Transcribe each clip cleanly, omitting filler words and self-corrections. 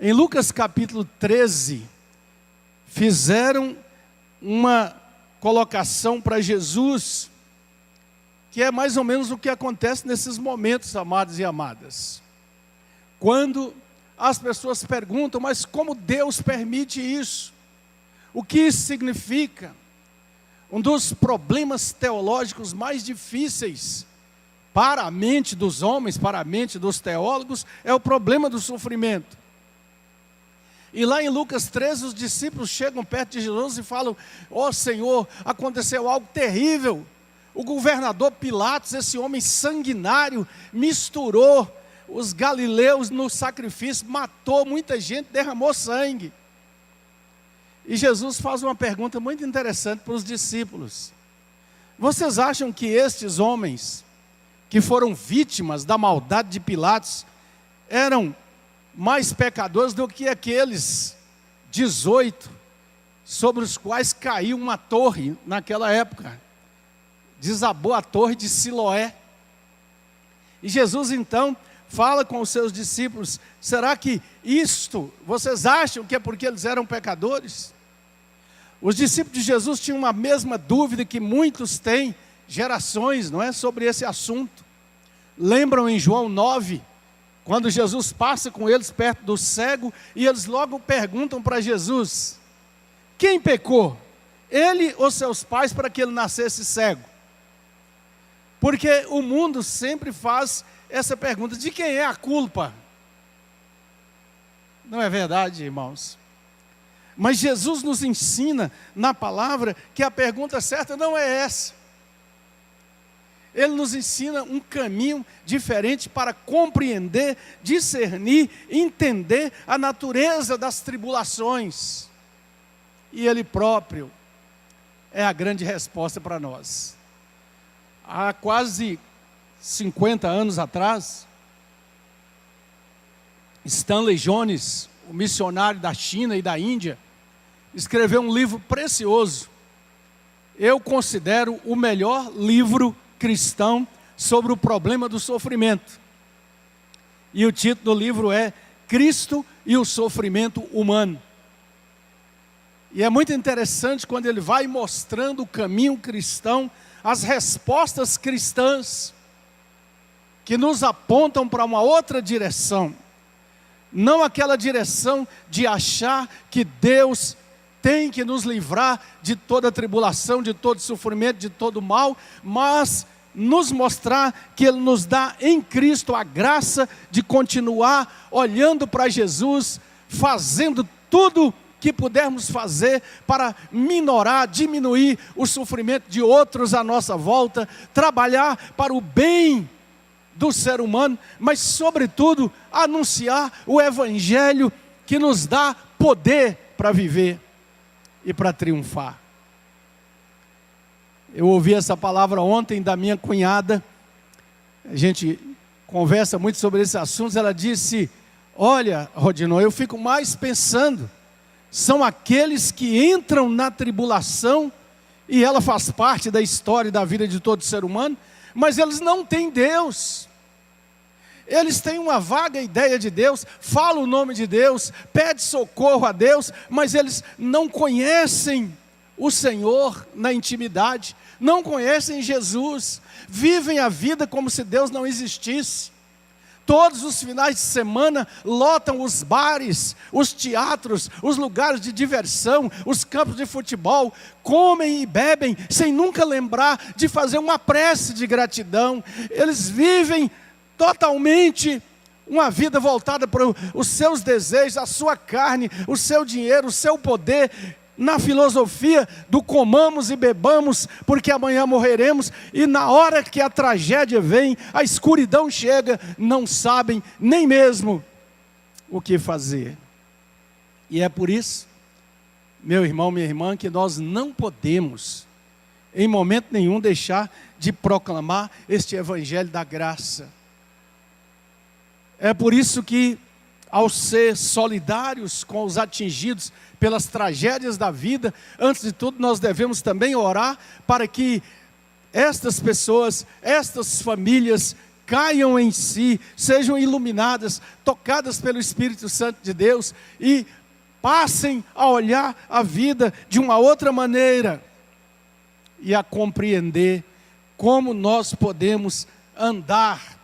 Em Lucas capítulo 13, fizeram uma colocação para Jesus, que é mais ou menos o que acontece nesses momentos, amados e amadas. Quando as pessoas perguntam, mas como Deus permite isso? O que isso significa? Um dos problemas teológicos mais difíceis para a mente dos homens, para a mente dos teólogos, é o problema do sofrimento. E lá em Lucas 13, os discípulos chegam perto de Jesus e falam: ó Senhor, aconteceu algo terrível. O governador Pilatos, esse homem sanguinário, misturou os galileus no sacrifício, matou muita gente, derramou sangue. E Jesus faz uma pergunta muito interessante para os discípulos: vocês acham que estes homens, que foram vítimas da maldade de Pilatos, eram mais pecadores do que aqueles 18 sobre os quais caiu uma torre naquela época? Desabou a torre de Siloé. E Jesus então fala com os seus discípulos: será que isto, vocês acham que é porque eles eram pecadores? Os discípulos de Jesus tinham uma mesma dúvida que muitos têm, gerações, não é, sobre esse assunto. Lembram em João 9, quando Jesus passa com eles perto do cego, e eles logo perguntam para Jesus: quem pecou? Ele ou seus pais para que ele nascesse cego? Porque o mundo sempre faz essa pergunta: de quem é a culpa? Não é verdade, irmãos? Mas Jesus nos ensina na palavra que a pergunta certa não é essa. Ele nos ensina um caminho diferente para compreender, discernir, entender a natureza das tribulações. E Ele próprio é a grande resposta para nós. Há quase 50 anos atrás, Stanley Jones, o missionário da China e da Índia, escreveu um livro precioso. Eu considero o melhor livro cristão sobre o problema do sofrimento. E o título do livro é Cristo e o Sofrimento Humano. E é muito interessante quando ele vai mostrando o caminho cristão, as respostas cristãs, que nos apontam para uma outra direção. Não aquela direção de achar que Deus tem que nos livrar de toda tribulação, de todo sofrimento, de todo mal, mas nos mostrar que Ele nos dá em Cristo a graça de continuar olhando para Jesus, fazendo tudo que pudermos fazer para minorar, diminuir o sofrimento de outros à nossa volta, trabalhar para o bem do ser humano, mas sobretudo anunciar o Evangelho que nos dá poder para viver e para triunfar. Eu ouvi essa palavra ontem da minha cunhada, a gente conversa muito sobre esses assuntos. Ela disse: olha, Rodinô, eu fico mais pensando, são aqueles que entram na tribulação, e ela faz parte da história e da vida de todo ser humano, mas eles não têm Deus. Eles têm uma vaga ideia de Deus, falam o nome de Deus, pedem socorro a Deus, mas eles não conhecem o Senhor na intimidade, não conhecem Jesus, vivem a vida como se Deus não existisse. Todos os finais de semana lotam os bares, os teatros, os lugares de diversão, os campos de futebol, comem e bebem sem nunca lembrar de fazer uma prece de gratidão. Eles vivem totalmente uma vida voltada para os seus desejos, a sua carne, o seu dinheiro, o seu poder, na filosofia do comamos e bebamos, porque amanhã morreremos, e na hora que a tragédia vem, a escuridão chega, não sabem nem mesmo o que fazer. E é por isso, meu irmão, minha irmã, que nós não podemos, em momento nenhum, deixar de proclamar este Evangelho da graça. É por isso que, ao ser solidários com os atingidos pelas tragédias da vida, antes de tudo nós devemos também orar para que estas pessoas, estas famílias caiam em si, sejam iluminadas, tocadas pelo Espírito Santo de Deus e passem a olhar a vida de uma outra maneira e a compreender como nós podemos andar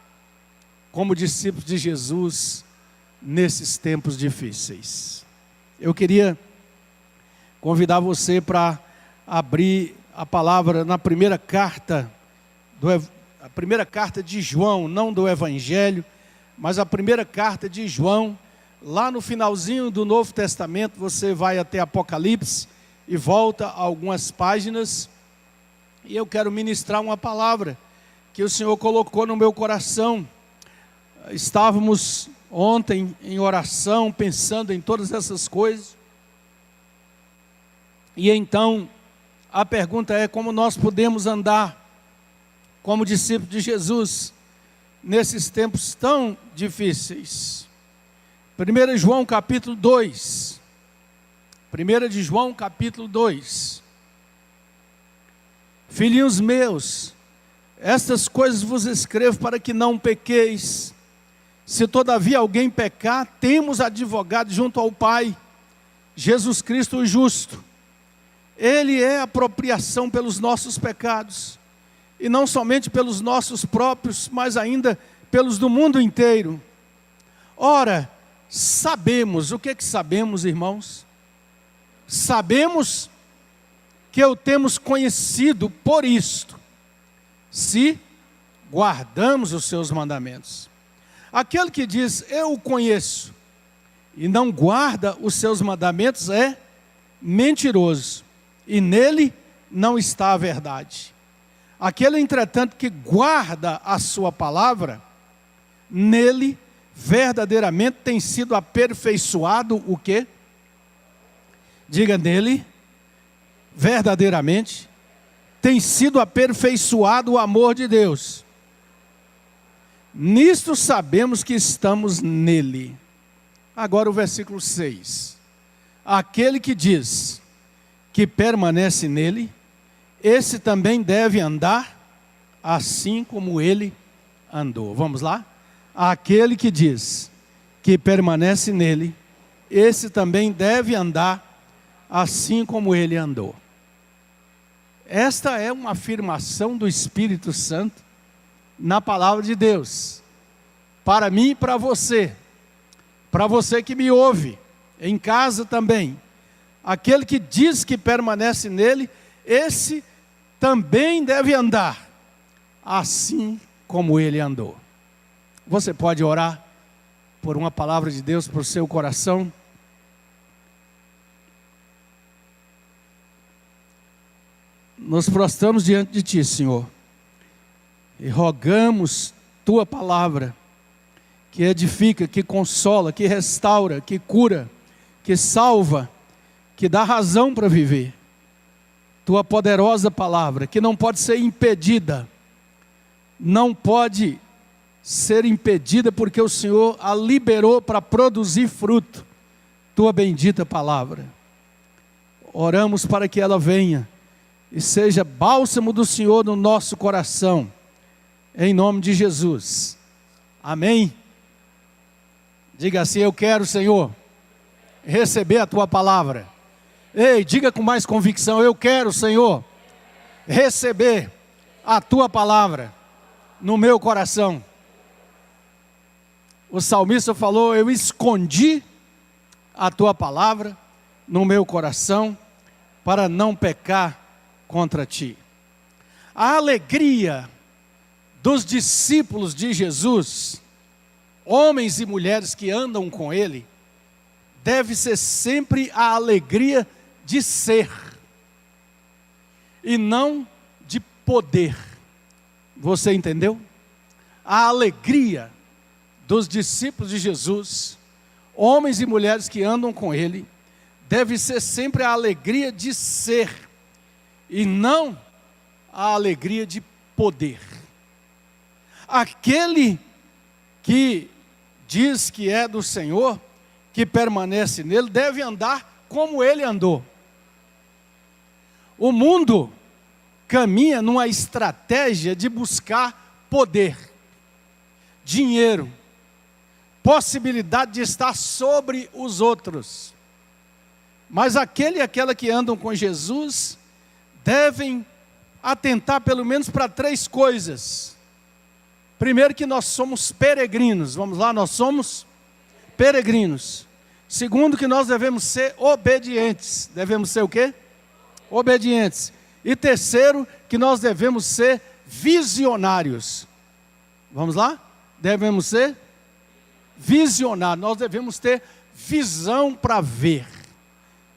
como discípulos de Jesus nesses tempos difíceis. Eu queria convidar você para abrir a palavra na primeira carta de João, não do Evangelho, mas a primeira carta de João, lá no finalzinho do Novo Testamento. Você vai até Apocalipse e volta algumas páginas, e eu quero ministrar uma palavra que o Senhor colocou no meu coração. Estávamos ontem em oração, pensando em todas essas coisas, e então a pergunta é: como nós podemos andar como discípulos de Jesus nesses tempos tão difíceis? 1 João capítulo 2. 1 de João capítulo 2. Filhinhos meus, estas coisas vos escrevo para que não pequeis. Se todavia alguém pecar, temos advogado junto ao Pai, Jesus Cristo o justo. Ele é a apropriação pelos nossos pecados, e não somente pelos nossos próprios, mas ainda pelos do mundo inteiro. Ora, sabemos, o que sabemos, irmãos? Sabemos que o temos conhecido por isto, se guardamos os seus mandamentos. Aquele que diz, eu o conheço, e não guarda os seus mandamentos, é mentiroso, e nele não está a verdade. Aquele, entretanto, que guarda a sua palavra, nele verdadeiramente tem sido aperfeiçoado o quê? Diga, nele verdadeiramente tem sido aperfeiçoado o amor de Deus. Nisto sabemos que estamos nele. Agora o versículo 6. Aquele que diz que permanece nele, esse também deve andar assim como ele andou. Vamos lá? Aquele que diz que permanece nele, esse também deve andar assim como ele andou. Esta é uma afirmação do Espírito Santo na palavra de Deus, para mim e para você que me ouve, em casa também. Aquele que diz que permanece nele, esse também deve andar assim como ele andou. Você pode orar por uma palavra de Deus para o seu coração? Nos prostramos diante de Ti, Senhor, e rogamos Tua palavra, que edifica, que consola, que restaura, que cura, que salva, que dá razão para viver. Tua poderosa palavra, que não pode ser impedida, não pode ser impedida, porque o Senhor a liberou para produzir fruto. Tua bendita palavra. Oramos para que ela venha e seja bálsamo do Senhor no nosso coração, em nome de Jesus. Amém? Diga assim: eu quero, Senhor, receber a Tua palavra. Ei, diga com mais convicção: eu quero, Senhor, receber a Tua palavra no meu coração. O salmista falou: eu escondi a Tua palavra no meu coração para não pecar contra Ti. A alegria dos discípulos de Jesus, homens e mulheres que andam com Ele, deve ser sempre a alegria de ser, e não de poder. Você entendeu? A alegria dos discípulos de Jesus, homens e mulheres que andam com Ele, deve ser sempre a alegria de ser, e não a alegria de poder. Aquele que diz que é do Senhor, que permanece nele, deve andar como ele andou. O mundo caminha numa estratégia de buscar poder. dinheiro, possibilidade de estar sobre os outros. Mas aquele e aquela que andam com Jesus devem atentar pelo menos para 3 coisas. Primeiro, que nós somos peregrinos. Vamos lá, nós somos peregrinos. Segundo, que nós devemos ser obedientes. Devemos ser o quê? Obedientes. E terceiro, que nós devemos ser visionários. Vamos lá? Devemos ser visionários. Nós devemos ter visão para ver.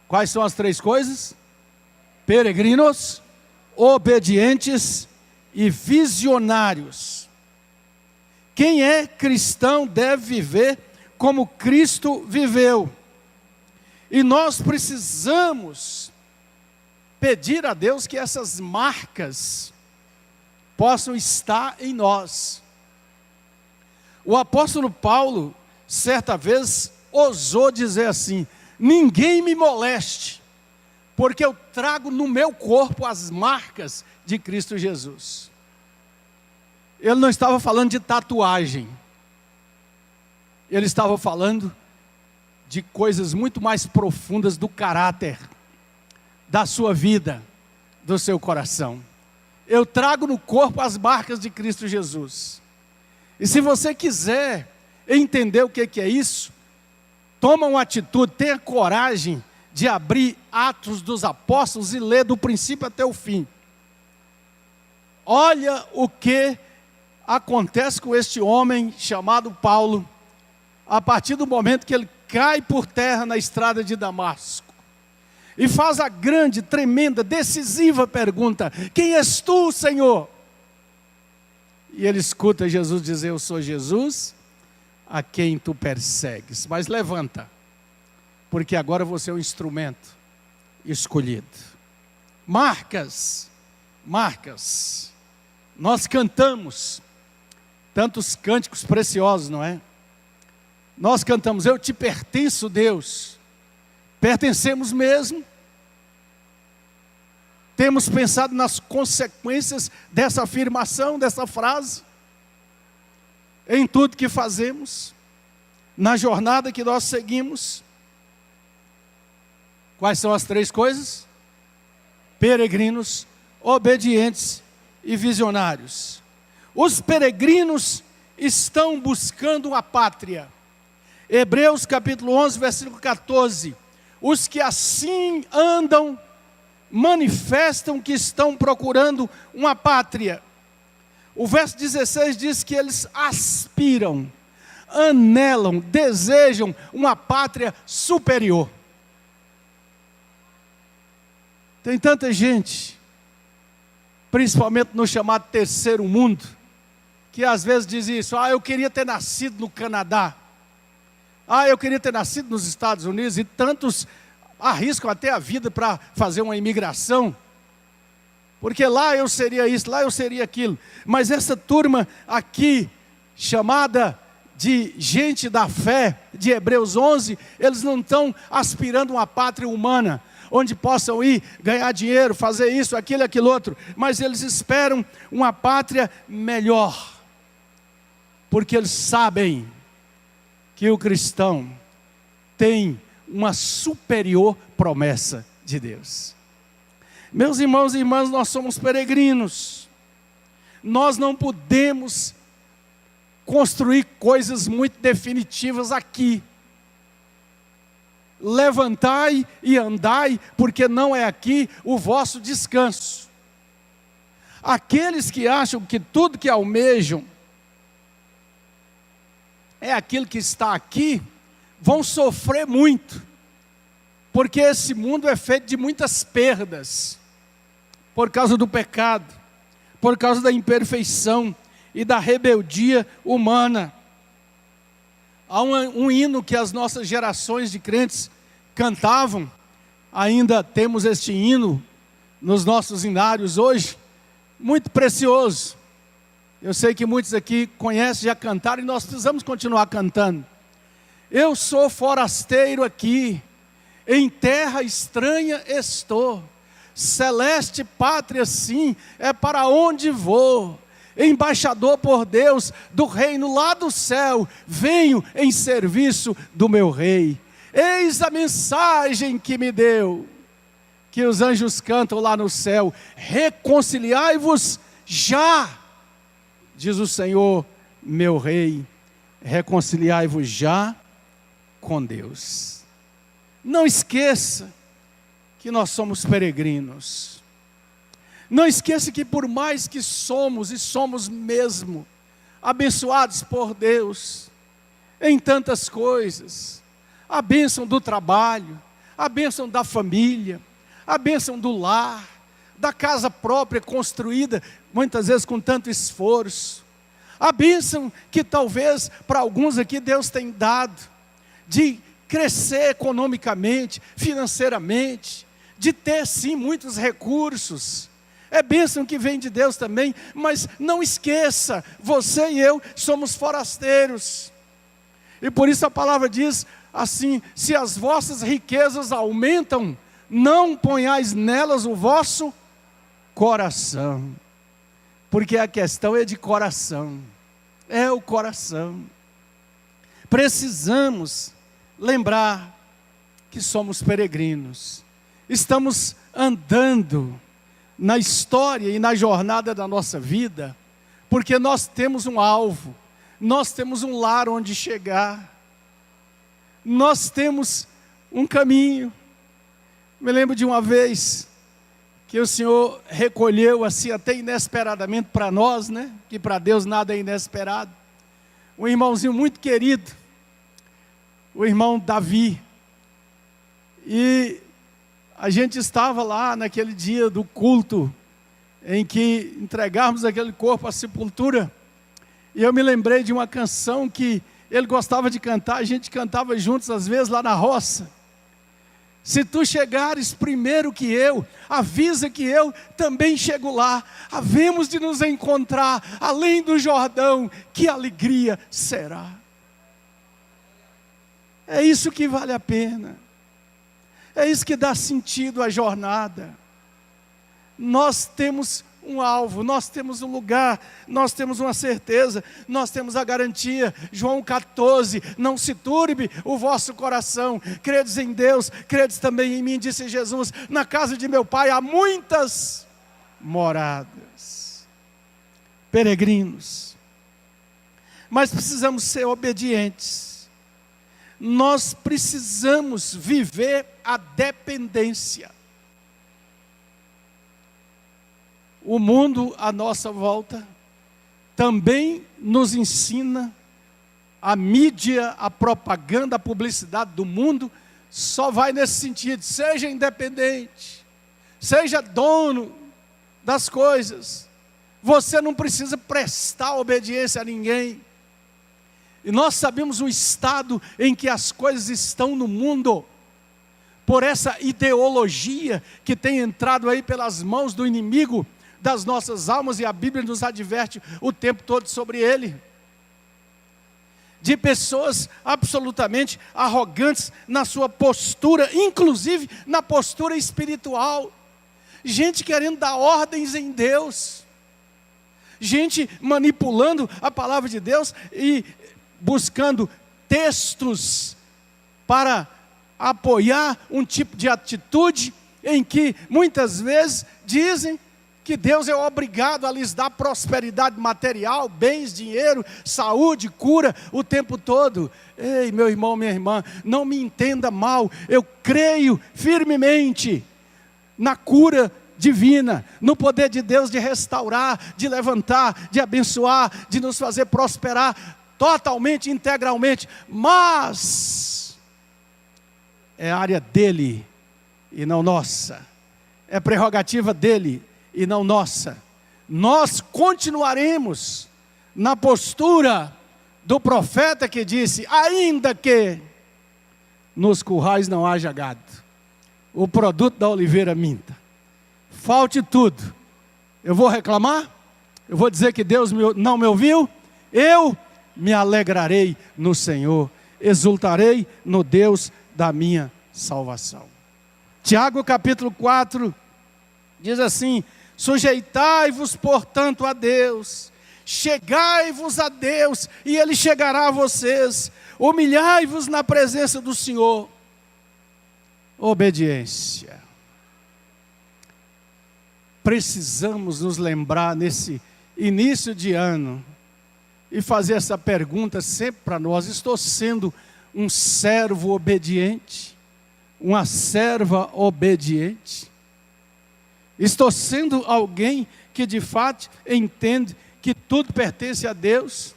Quais são as 3 coisas? Peregrinos, obedientes e visionários. Quem é cristão deve viver como Cristo viveu. E nós precisamos pedir a Deus que essas marcas possam estar em nós. O apóstolo Paulo, certa vez, ousou dizer assim: ninguém me moleste, porque eu trago no meu corpo as marcas de Cristo Jesus. Ele não estava falando de tatuagem. Ele estava falando de coisas muito mais profundas do caráter, da sua vida, do seu coração. Eu trago no corpo as marcas de Cristo Jesus. E se você quiser entender o que é isso, toma uma atitude, tenha coragem de abrir Atos dos Apóstolos e ler do princípio até o fim. Olha o que acontece com este homem chamado Paulo, a partir do momento que ele cai por terra na estrada de Damasco. E faz a grande, tremenda, decisiva pergunta: quem és tu, Senhor? E ele escuta Jesus dizer: eu sou Jesus, a quem tu persegues. Mas levanta, porque agora você é um instrumento escolhido. Marcas, marcas. Nós cantamos tantos cânticos preciosos, não é? Nós cantamos: eu te pertenço, Deus. Pertencemos mesmo. Temos pensado nas consequências dessa afirmação, dessa frase, em tudo que fazemos, na jornada que nós seguimos. Quais são as 3 coisas? Peregrinos, obedientes e visionários. Os peregrinos estão buscando a pátria. Hebreus capítulo 11, versículo 14. Os que assim andam manifestam que estão procurando uma pátria. O verso 16 diz que eles aspiram, anelam, desejam uma pátria superior. Tem tanta gente, principalmente no chamado terceiro mundo, que às vezes diz isso: eu queria ter nascido no Canadá, eu queria ter nascido nos Estados Unidos, e tantos arriscam até a vida para fazer uma imigração, porque lá eu seria isso, lá eu seria aquilo. Mas essa turma aqui, chamada de gente da fé, de Hebreus 11, eles não estão aspirando uma pátria humana, onde possam ir, ganhar dinheiro, fazer isso, aquilo, aquilo outro, mas eles esperam uma pátria melhor, porque eles sabem que o cristão tem uma superior promessa de Deus. Meus irmãos e irmãs, nós somos peregrinos. Nós não podemos construir coisas muito definitivas aqui. Levantai e andai, porque não é aqui o vosso descanso. Aqueles que acham que tudo que almejam é aquilo que está aqui, vão sofrer muito, porque esse mundo é feito de muitas perdas, por causa do pecado, por causa da imperfeição e da rebeldia humana. Há um hino que as nossas gerações de crentes cantavam, ainda temos este hino nos nossos hinários hoje, muito precioso. Eu sei que muitos aqui conhecem, já cantaram, e nós precisamos continuar cantando. Eu sou forasteiro aqui, em terra estranha estou, celeste pátria sim, é para onde vou. embaixador por Deus do reino lá do céu, venho em serviço do meu rei. Eis a mensagem que me deu, que os anjos cantam lá no céu: reconciliai-vos já, diz o Senhor, meu rei, reconciliai-vos já com Deus. Não esqueça que nós somos peregrinos. Não esqueça que por mais que somos, e somos mesmo, abençoados por Deus em tantas coisas, a bênção do trabalho, a bênção da família, a bênção do lar, da casa própria construída, muitas vezes com tanto esforço, a bênção que talvez para alguns aqui Deus tem dado, de crescer economicamente, financeiramente, de ter sim muitos recursos, é bênção que vem de Deus também, mas não esqueça, você e eu somos forasteiros, e por isso a palavra diz assim: se as vossas riquezas aumentam, não ponhais nelas o vosso coração, porque a questão é de coração, é o coração. Precisamos lembrar que somos peregrinos, estamos andando na história e na jornada da nossa vida, porque nós temos um alvo, nós temos um lar onde chegar, nós temos um caminho. Me lembro de uma vez que o Senhor recolheu assim até inesperadamente para nós, né? Que para Deus nada é inesperado. Um irmãozinho muito querido, o irmão Davi. E a gente estava lá naquele dia do culto, em que entregamos aquele corpo à sepultura. E eu me lembrei de uma canção que ele gostava de cantar, a gente cantava juntos às vezes lá na roça. Se tu chegares primeiro que eu, avisa que eu também chego lá. Havemos de nos encontrar além do Jordão, que alegria será. É isso que vale a pena. É isso que dá sentido à jornada. Nós temos um alvo, nós temos um lugar, nós temos uma certeza, nós temos a garantia. João 14, não se turbe o vosso coração, credes em Deus, credes também em mim, disse Jesus, na casa de meu Pai há muitas moradas. Peregrinos, mas precisamos ser obedientes, nós precisamos viver a dependência. O mundo à nossa volta também nos ensina, a mídia, a propaganda, a publicidade do mundo só vai nesse sentido: seja independente, seja dono das coisas, você não precisa prestar obediência a ninguém. E nós sabemos o estado em que as coisas estão no mundo, por essa ideologia que tem entrado aí pelas mãos do inimigo das nossas almas, e a Bíblia nos adverte o tempo todo sobre ele, de pessoas absolutamente arrogantes na sua postura, inclusive na postura espiritual, gente querendo dar ordens em Deus, gente manipulando a palavra de Deus e buscando textos para apoiar um tipo de atitude em que muitas vezes dizem que Deus é obrigado a lhes dar prosperidade material, bens, dinheiro, saúde, cura o tempo todo. Ei, meu irmão, minha irmã, não me entenda mal, eu creio firmemente na cura divina, no poder de Deus de restaurar, de levantar, de abençoar, de nos fazer prosperar totalmente, integralmente, mas é área dele e não nossa, é prerrogativa dele e não nossa. Nós continuaremos na postura do profeta que disse: ainda que nos currais não haja gado, o produto da oliveira minta, falte tudo, eu vou reclamar? Eu vou dizer que Deus não me ouviu? Eu me alegrarei no Senhor, exultarei no Deus da minha salvação. Tiago capítulo 4 diz assim: sujeitai-vos portanto a Deus, chegai-vos a Deus e Ele chegará a vocês, humilhai-vos na presença do Senhor. Obediência. Precisamos nos lembrar nesse início de ano e fazer essa pergunta sempre para nós: estou sendo um servo obediente? Uma serva obediente? Estou sendo alguém que de fato entende que tudo pertence a Deus?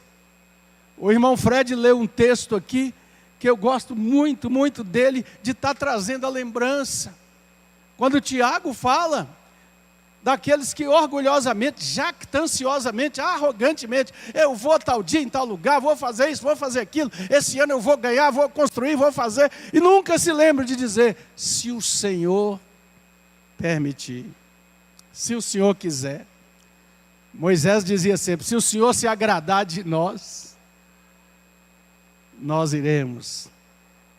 O irmão Fred leu um texto aqui, que eu gosto muito, muito dele, de estar trazendo a lembrança. Quando o Tiago fala daqueles que orgulhosamente, jactanciosamente, arrogantemente, eu vou tal dia em tal lugar, vou fazer isso, vou fazer aquilo, esse ano eu vou ganhar, vou construir, vou fazer, e nunca se lembra de dizer, se o Senhor permitir, se o Senhor quiser. Moisés dizia sempre, se o Senhor se agradar de nós, nós iremos.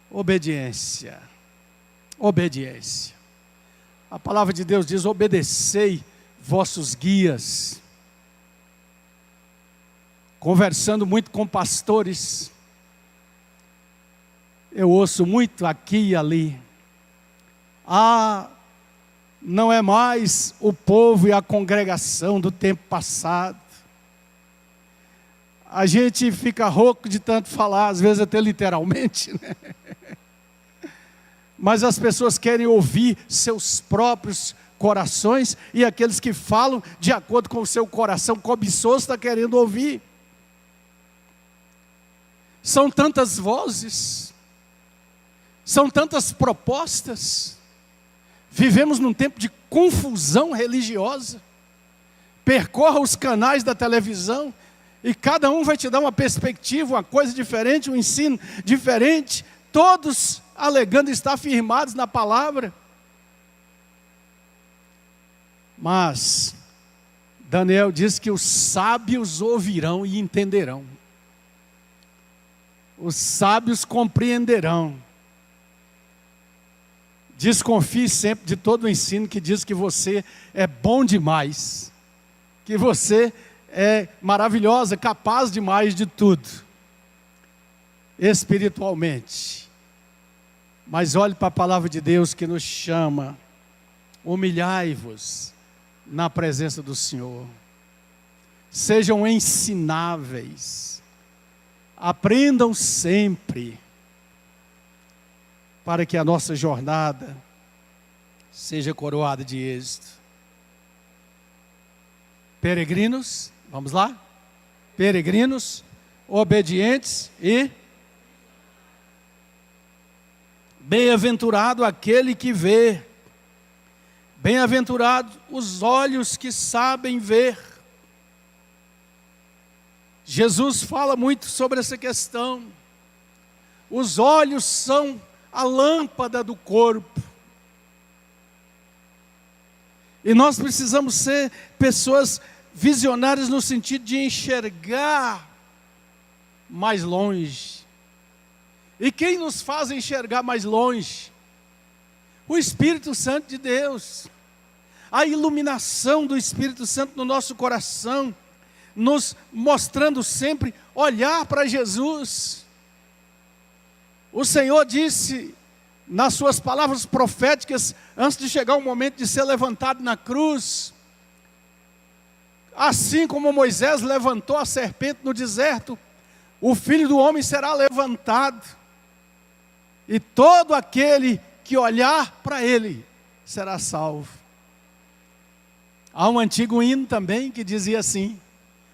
Obediência. Obediência. A palavra de Deus diz, obedecei vossos guias. Conversando muito com pastores, eu ouço muito aqui e ali. Não é mais o povo e a congregação do tempo passado. A gente fica rouco de tanto falar, às vezes até literalmente, né? Mas as pessoas querem ouvir seus próprios corações, e aqueles que falam de acordo com o seu coração cobiçoso está querendo ouvir. São tantas vozes, são tantas propostas. Vivemos num tempo de confusão religiosa. Percorra os canais da televisão e cada um vai te dar uma perspectiva, uma coisa diferente, um ensino diferente, todos alegando estar firmados na palavra. Mas Daniel diz que os sábios ouvirão e entenderão. Os sábios compreenderão. Desconfie sempre de todo o ensino que diz que você é bom demais, que você é maravilhosa, capaz demais de tudo, espiritualmente. Mas olhe para a palavra de Deus que nos chama, humilhai-vos na presença do Senhor, sejam ensináveis, aprendam sempre, para que a nossa jornada seja coroada de êxito. Peregrinos, vamos lá? Peregrinos, obedientes e bem-aventurado aquele que vê, bem-aventurado os olhos que sabem ver. Jesus fala muito sobre essa questão. Os olhos são a lâmpada do corpo. E nós precisamos ser pessoas visionárias no sentido de enxergar mais longe. E quem nos faz enxergar mais longe? O Espírito Santo de Deus. A iluminação do Espírito Santo no nosso coração, nos mostrando sempre olhar para Jesus. O Senhor disse nas suas palavras proféticas, antes de chegar o momento de ser levantado na cruz, assim como Moisés levantou a serpente no deserto, o Filho do Homem será levantado, e todo aquele que olhar para ele será salvo. Há um antigo hino também que dizia assim: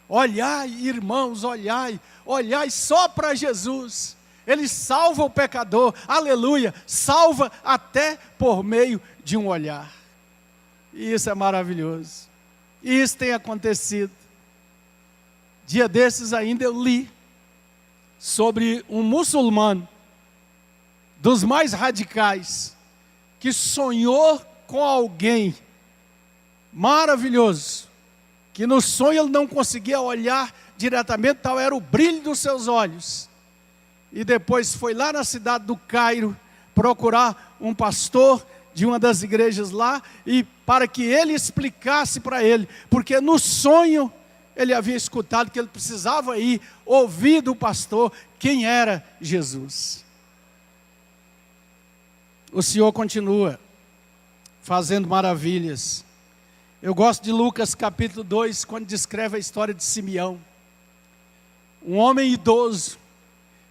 olhai, irmãos, olhai, olhai só para Jesus. Ele salva o pecador, aleluia, salva até por meio de um olhar. E isso é maravilhoso. E isso tem acontecido. Dia desses ainda eu li sobre um muçulmano, dos mais radicais, que sonhou com alguém maravilhoso, que no sonho ele não conseguia olhar diretamente, tal era o brilho dos seus olhos. E depois foi lá na cidade do Cairo procurar um pastor de uma das igrejas lá, e para que ele explicasse para ele, porque no sonho ele havia escutado que ele precisava ir ouvir do pastor quem era Jesus. O Senhor continua fazendo maravilhas. Eu gosto de Lucas capítulo 2, quando descreve a história de Simeão. Um homem idoso,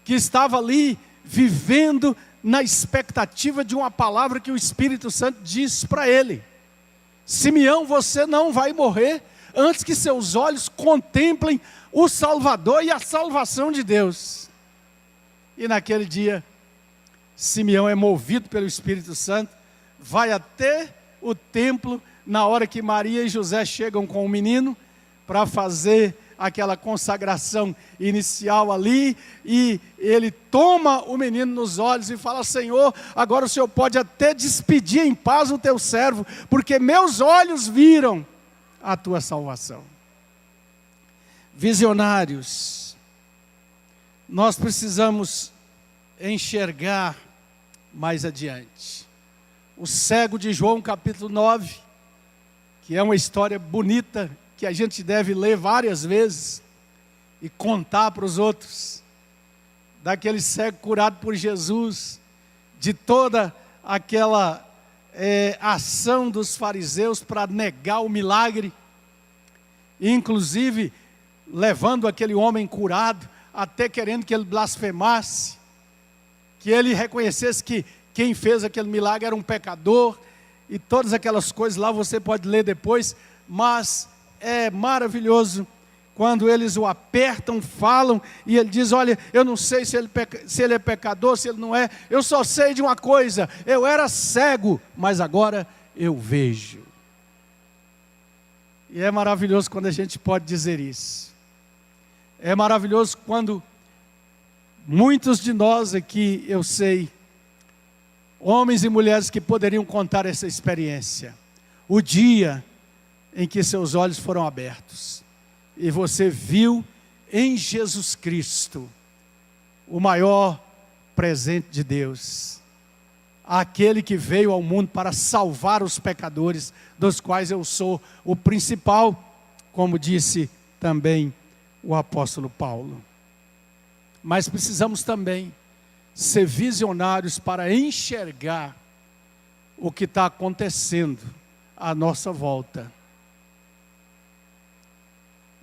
que estava ali vivendo na expectativa de uma palavra que o Espírito Santo disse para ele: Simeão, você não vai morrer antes que seus olhos contemplem o Salvador e a salvação de Deus. E naquele dia, Simeão é movido pelo Espírito Santo, vai até o templo, na hora que Maria e José chegam com o menino, para fazer aquela consagração inicial ali, e ele toma o menino nos olhos e fala: Senhor, agora o Senhor pode até despedir em paz o teu servo, porque meus olhos viram a tua salvação. Visionários, nós precisamos enxergar mais adiante. O cego de João capítulo 9, que é uma história bonita, que a gente deve ler várias vezes e contar para os outros, daquele cego curado por Jesus, de toda aquela ação dos fariseus para negar o milagre, inclusive levando aquele homem curado, até querendo que ele blasfemasse, que ele reconhecesse que quem fez aquele milagre era um pecador, e todas aquelas coisas lá você pode ler depois, mas é maravilhoso quando eles o apertam, falam, e ele diz: olha, eu não sei se ele é pecador, se ele não é, eu só sei de uma coisa: eu era cego, mas agora eu vejo. E é maravilhoso quando a gente pode dizer isso. É maravilhoso quando muitos de nós aqui, eu sei, homens e mulheres que poderiam contar essa experiência, o dia em que seus olhos foram abertos, e você viu em Jesus Cristo o maior presente de Deus, aquele que veio ao mundo para salvar os pecadores, dos quais eu sou o principal, como disse também o apóstolo Paulo. Mas precisamos também ser visionários para enxergar o que está acontecendo à nossa volta.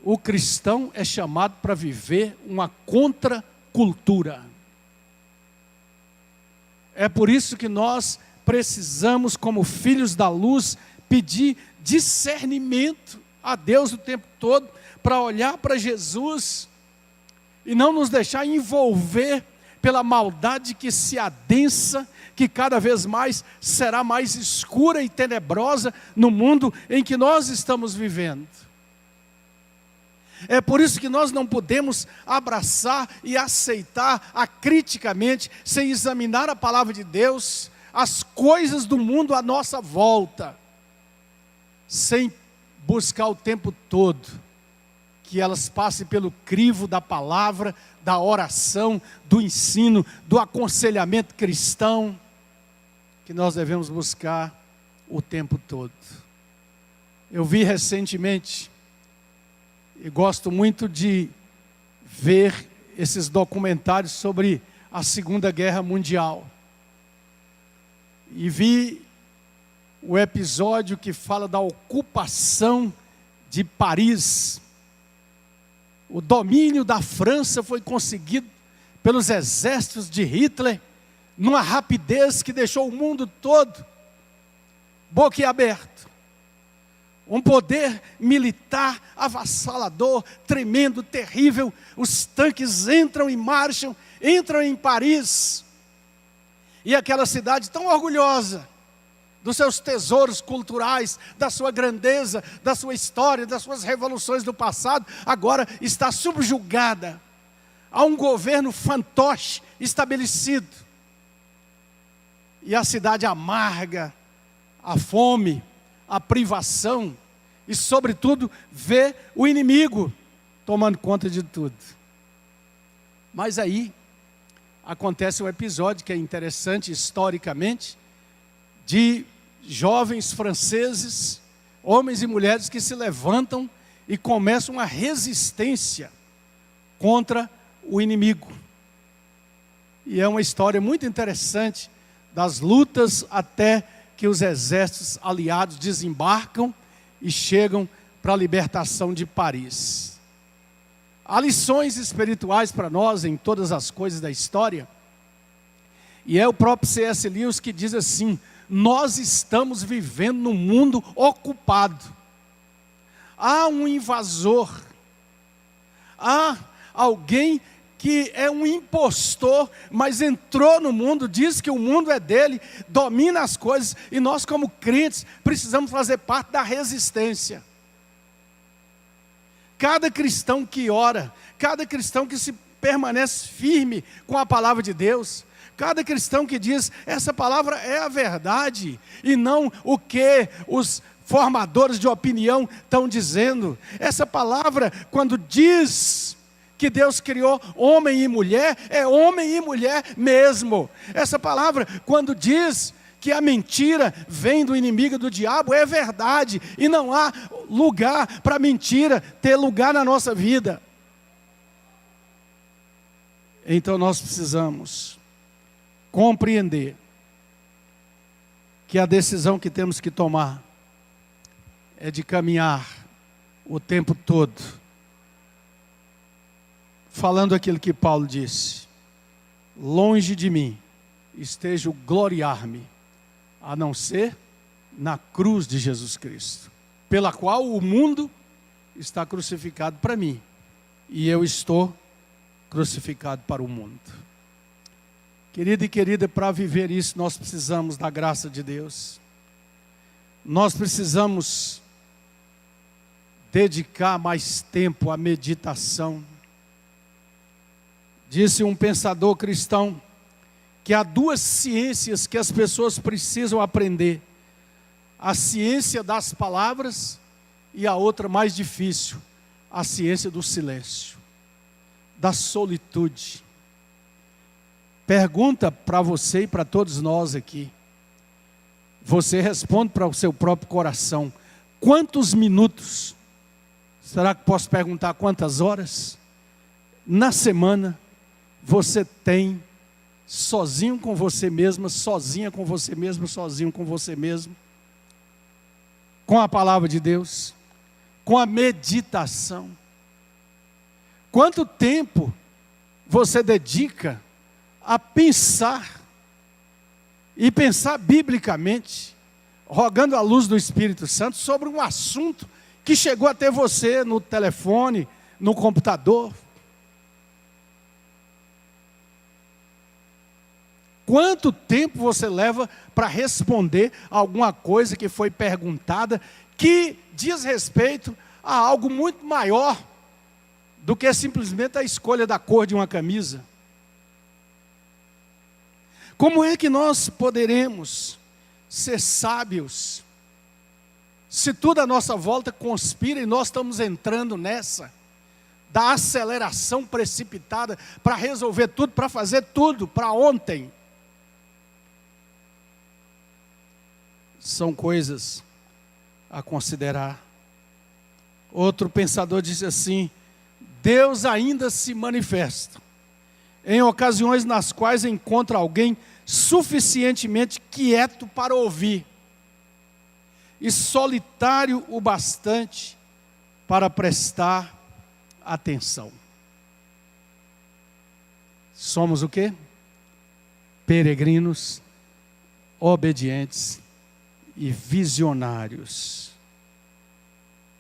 O cristão é chamado para viver uma contracultura. É por isso que nós precisamos, como filhos da luz, pedir discernimento a Deus o tempo todo, para olhar para Jesus e não nos deixar envolver pela maldade que se adensa, que cada vez mais será mais escura e tenebrosa no mundo em que nós estamos vivendo. É por isso que nós não podemos abraçar e aceitar acriticamente, sem examinar a palavra de Deus, as coisas do mundo à nossa volta, sem buscar o tempo todo que elas passem pelo crivo da palavra, da oração, do ensino, do aconselhamento cristão, que nós devemos buscar o tempo todo. Eu vi recentemente, e gosto muito de ver esses documentários sobre a Segunda Guerra Mundial, e vi o episódio que fala da ocupação de Paris. O domínio da França foi conseguido pelos exércitos de Hitler, numa rapidez que deixou o mundo todo boquiaberto. Um poder militar avassalador, tremendo, terrível. Os tanques entram e marcham, entram em Paris. E aquela cidade tão orgulhosa dos seus tesouros culturais, da sua grandeza, da sua história, das suas revoluções do passado, agora está subjugada a um governo fantoche estabelecido. E a cidade amarga, a fome, a privação, e sobretudo vê o inimigo tomando conta de tudo. Mas aí acontece um episódio que é interessante historicamente, de jovens franceses, homens e mulheres que se levantam e começa uma resistência contra o inimigo. E é uma história muito interessante das lutas até que os exércitos aliados desembarcam e chegam para a libertação de Paris. Há lições espirituais para nós em todas as coisas da história. E é o próprio C.S. Lewis que diz assim: nós estamos vivendo num mundo ocupado. Há um invasor, há alguém que é um impostor, mas entrou no mundo, diz que o mundo é dele, domina as coisas, e nós como crentes precisamos fazer parte da resistência. Cada cristão que ora, cada cristão que se permanece firme com a palavra de Deus, cada cristão que diz, essa palavra é a verdade, e não o que os formadores de opinião estão dizendo. Essa palavra, quando diz que Deus criou homem e mulher, é homem e mulher mesmo. Essa palavra, quando diz que a mentira vem do inimigo do diabo, é verdade, e não há lugar para mentira ter lugar na nossa vida. Então nós precisamos compreender que a decisão que temos que tomar é de caminhar o tempo todo falando aquilo que Paulo disse: longe de mim esteja o gloriar-me, a não ser na cruz de Jesus Cristo, pela qual o mundo está crucificado para mim, e eu estou crucificado para o mundo. Querido e querida, para viver isso, nós precisamos da graça de Deus. Nós precisamos dedicar mais tempo à meditação. Disse um pensador cristão que há duas ciências que as pessoas precisam aprender: a ciência das palavras e a outra mais difícil, a ciência do silêncio, da solitude. Pergunta para você e para todos nós aqui. Você responde para o seu próprio coração: quantos minutos, será que posso perguntar quantas horas, na semana, você tem sozinho com você mesma, sozinha com você mesmo, sozinho com você mesmo, com a palavra de Deus, com a meditação? Quanto tempo você dedica a pensar, e pensar biblicamente, rogando a luz do Espírito Santo sobre um assunto que chegou até você no telefone, no computador? Quanto tempo você leva para responder a alguma coisa que foi perguntada, que diz respeito a algo muito maior do que simplesmente a escolha da cor de uma camisa? Como é que nós poderemos ser sábios se tudo à nossa volta conspira e nós estamos entrando nessa da aceleração precipitada para resolver tudo, para fazer tudo para ontem? São coisas a considerar. Outro pensador disse assim: Deus ainda se manifesta em ocasiões nas quais encontra alguém suficientemente quieto para ouvir e solitário o bastante para prestar atenção. Somos o quê? Peregrinos, obedientes e visionários,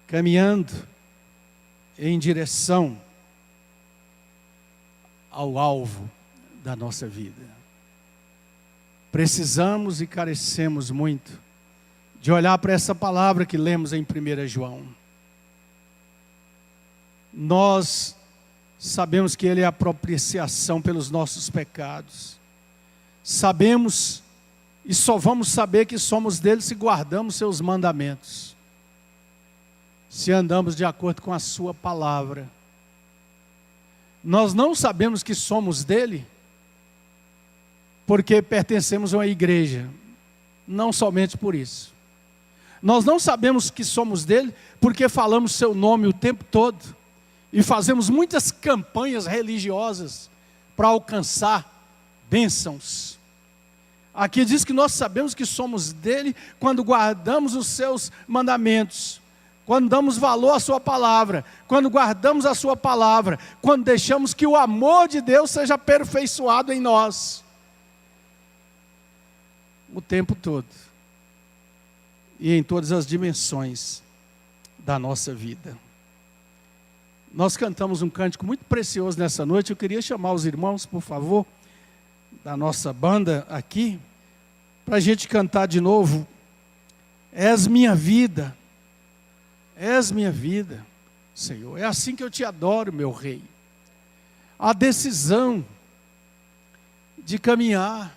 caminhando em direção ao alvo da nossa vida. Precisamos e carecemos muito de olhar para essa palavra que lemos em 1 João. Nós sabemos que Ele é a propiciação pelos nossos pecados. Sabemos e só vamos saber que somos dele se guardamos seus mandamentos, se andamos de acordo com a sua palavra. Nós não sabemos que somos dele porque pertencemos a uma igreja, não somente por isso. Nós não sabemos que somos dele porque falamos seu nome o tempo todo e fazemos muitas campanhas religiosas para alcançar bênçãos. Aqui diz que nós sabemos que somos dele quando guardamos os seus mandamentos, quando damos valor à sua palavra, quando guardamos a sua palavra, quando deixamos que o amor de Deus seja aperfeiçoado em nós o tempo todo e em todas as dimensões da nossa vida. Nós cantamos um cântico muito precioso nessa noite. Eu queria chamar os irmãos, por favor, da nossa banda aqui, para a gente cantar de novo. És minha vida, Senhor. É assim que eu te adoro, meu Rei. A decisão de caminhar,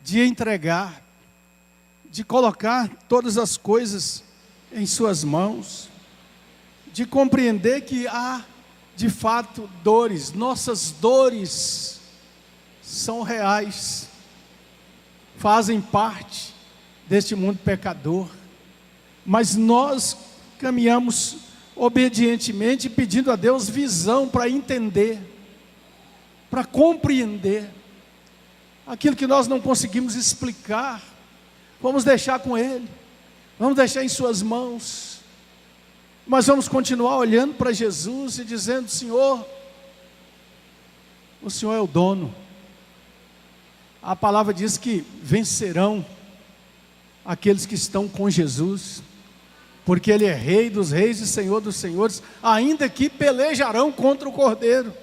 de entregar, de colocar todas as coisas em suas mãos, de compreender que há, de fato, dores. Nossas dores são reais, fazem parte deste mundo pecador, mas nós caminhamos obedientemente, pedindo a Deus visão para entender, para compreender aquilo que nós não conseguimos explicar. Vamos deixar com Ele, vamos deixar em suas mãos, mas vamos continuar olhando para Jesus e dizendo: Senhor, o Senhor é o dono. A palavra diz que vencerão aqueles que estão com Jesus, porque Ele é Rei dos reis e Senhor dos senhores, ainda que pelejarão contra o Cordeiro.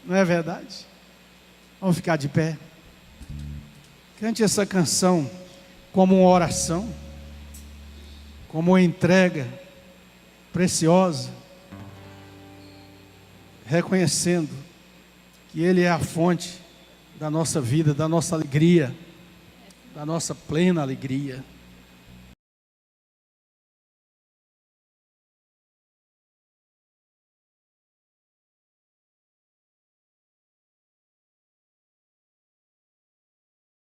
Não é verdade? Vamos ficar de pé. Cante essa canção como uma oração, como uma entrega preciosa, reconhecendo que Ele é a fonte da nossa vida, da nossa alegria, da nossa plena alegria.